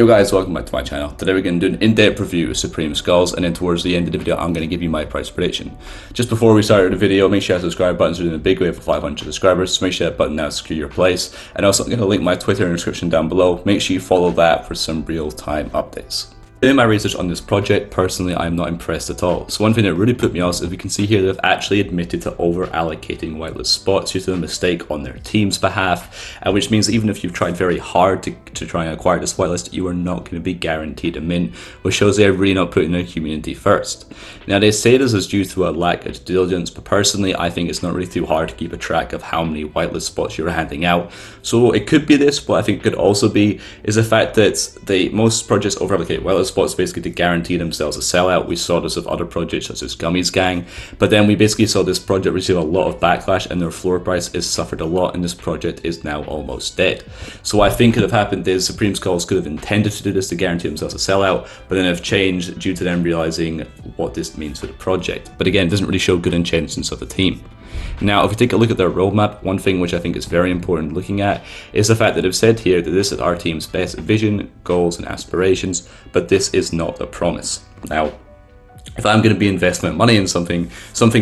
Yo guys, welcome back to my channel. Today we're going to do an in-depth review of Supreme Skulls, and then towards the end of the video I'm going to give you my price prediction. Just before we start the video, make sure that subscribe button's doing a big way for 500 subscribers, so make sure that button now to secure your place. And also I'm going to link my Twitter in the description down below. Make sure you follow that for some real-time updates. In my research on this project, personally, I'm not impressed at all. So one thing that really put me off is we can see here they've actually admitted to over-allocating whitelist spots due to a mistake on their team's behalf, which means that even if you've tried very hard to try and acquire this whitelist, you are not going to be guaranteed a mint, which shows they're really not putting their community first. Now they say this is due to a lack of due diligence, but personally I think it's not really too hard to keep a track of how many whitelist spots you're handing out. So it could be this, but I think it could also be is the fact that most projects over-allocate whitelist spots basically to guarantee themselves a sellout. We saw this with other projects such as Gummy's Gang, but then we basically saw this project receive a lot of backlash and their floor price has suffered a lot, and this project is now almost dead. So I think could have happened is Supreme Skulls could have intended to do this to guarantee themselves a sellout, but then have changed due to them realizing what this means for the project. But again, it doesn't really show good intentions of the team. Now, if we take a look at their roadmap, one thing which I think is very important looking at is the fact that they've said here that this is our team's best vision, goals, and aspirations, but this is not a promise. Now, if I'm going to be investing my money in something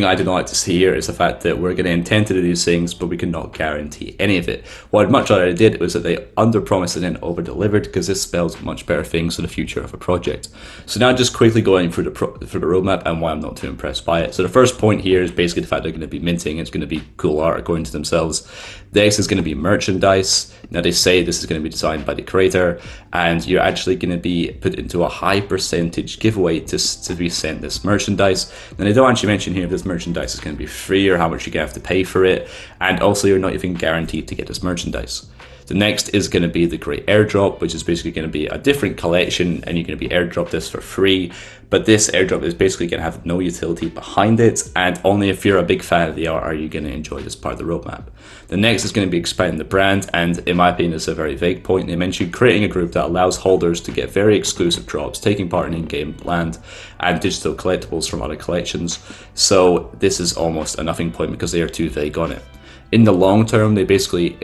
I do not like to see here is the fact that we're going to intend to do these things, but we cannot guarantee any of it. What I'd much rather they did was that they under-promised and then over-delivered, because this spells much better things for the future of a project. So now just quickly going through the roadmap and why I'm not too impressed by it. So the first point here is basically the fact they're going to be minting. It's going to be cool art according to themselves. Next is going to be merchandise. Now they say this is going to be designed by the creator, and you're actually going to be put into a high percentage giveaway to be sent this merchandise. Now they don't actually mention here if this merchandise is going to be free or how much you're going to have to pay for it, and also you're not even guaranteed to get this merchandise. The next is going to be the Great Airdrop, which is basically going to be a different collection, and you're going to be airdropped this for free. But this airdrop is basically going to have no utility behind it, and only if you're a big fan of the art are you going to enjoy this part of the roadmap. The next is going to be expanding the brand, and in my opinion it's a very vague point. They mentioned creating a group that allows holders to get very exclusive drops, taking part in in-game land and digital collectibles from other collections. So this is almost a nothing point because they are too vague on it. In the long term, they basically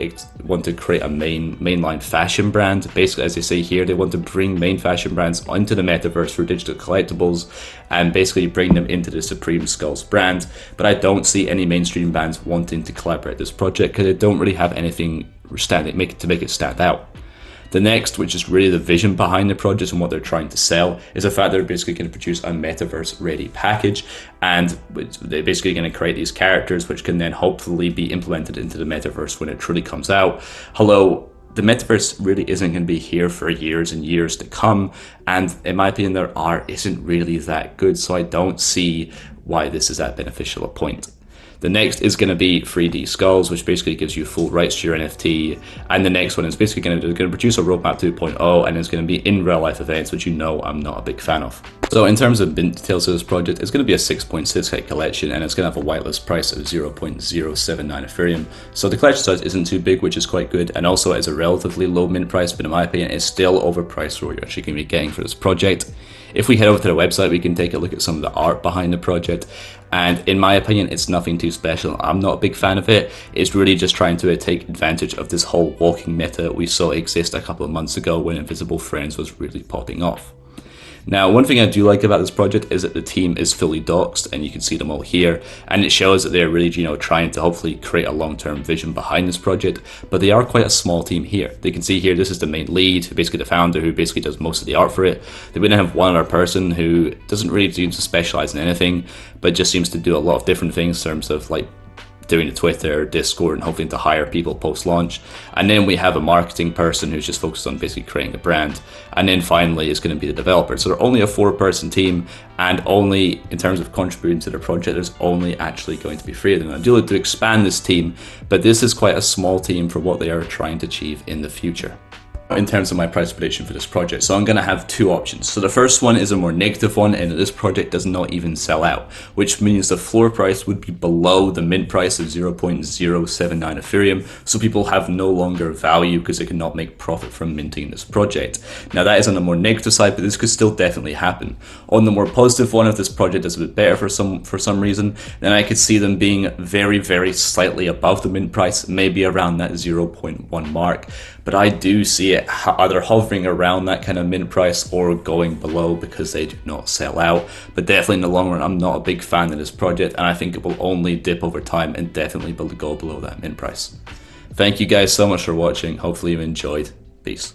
want to create a mainline fashion brand. Basically, as they say here, they want to bring main fashion brands into the metaverse for digital collectibles and basically bring them into the Supreme Skulls brand. But I don't see any mainstream brands wanting to collaborate this project because they don't really have anything to make it stand out. The next, which is really the vision behind the project and what they're trying to sell, is the fact they're basically going to produce a metaverse ready package, and they're basically going to create these characters which can then hopefully be implemented into the metaverse when it truly comes out. Hello, the metaverse really isn't going to be here for years and years to come, and in my opinion their art isn't really that good, so I don't see why this is that beneficial a point. The next is going to be 3D Skulls, which basically gives you full rights to your NFT. And the next one is basically going to produce a roadmap 2.0, and it's going to be in real life events, which you know I'm not a big fan of. So in terms of details of this project, it's going to be a 6.6K collection, and it's going to have a whitelist price of 0.079 Ethereum. So the collection size isn't too big, which is quite good, and also it's a relatively low mint price, but in my opinion, it's still overpriced for what you're actually going to be getting for this project. If we head over to the website, we can take a look at some of the art behind the project, and in my opinion it's nothing too special. I'm not a big fan of it. It's really just trying to take advantage of this whole walking meta we saw exist a couple of months ago when Invisible Friends was really popping off. Now, one thing I do like about this project is that the team is fully doxed, and you can see them all here, and it shows that they're really, trying to hopefully create a long-term vision behind this project, but they are quite a small team here. They can see here, this is the main lead, basically the founder, who basically does most of the art for it. They're going to have one other person who doesn't really seem to specialize in anything, but just seems to do a lot of different things in terms of like doing the Twitter, Discord, and hoping to hire people post-launch. And then we have a marketing person who's just focused on basically creating a brand. And then finally is going to be the developer. So they're only a 4-person team, and only in terms of contributing to the project, there's only actually going to be 3 of them. I do like to expand this team, but this is quite a small team for what they are trying to achieve in the future. In terms of my price prediction for this project, so I'm going to have 2 options. So the first one is a more negative one, and this project does not even sell out, which means the floor price would be below the mint price of 0.079 Ethereum, so people have no longer value because they cannot make profit from minting this project. Now that is on the more negative side, but this could still definitely happen. On the more positive one, if this project does a bit better for some reason, then I could see them being very, very slightly above the mint price, maybe around that 0.1 mark. but I do see it either hovering around that kind of mint price or going below because they do not sell out. But definitely in the long run, I'm not a big fan of this project, and I think it will only dip over time and definitely go below that mint price. Thank you guys so much for watching. Hopefully you enjoyed. Peace.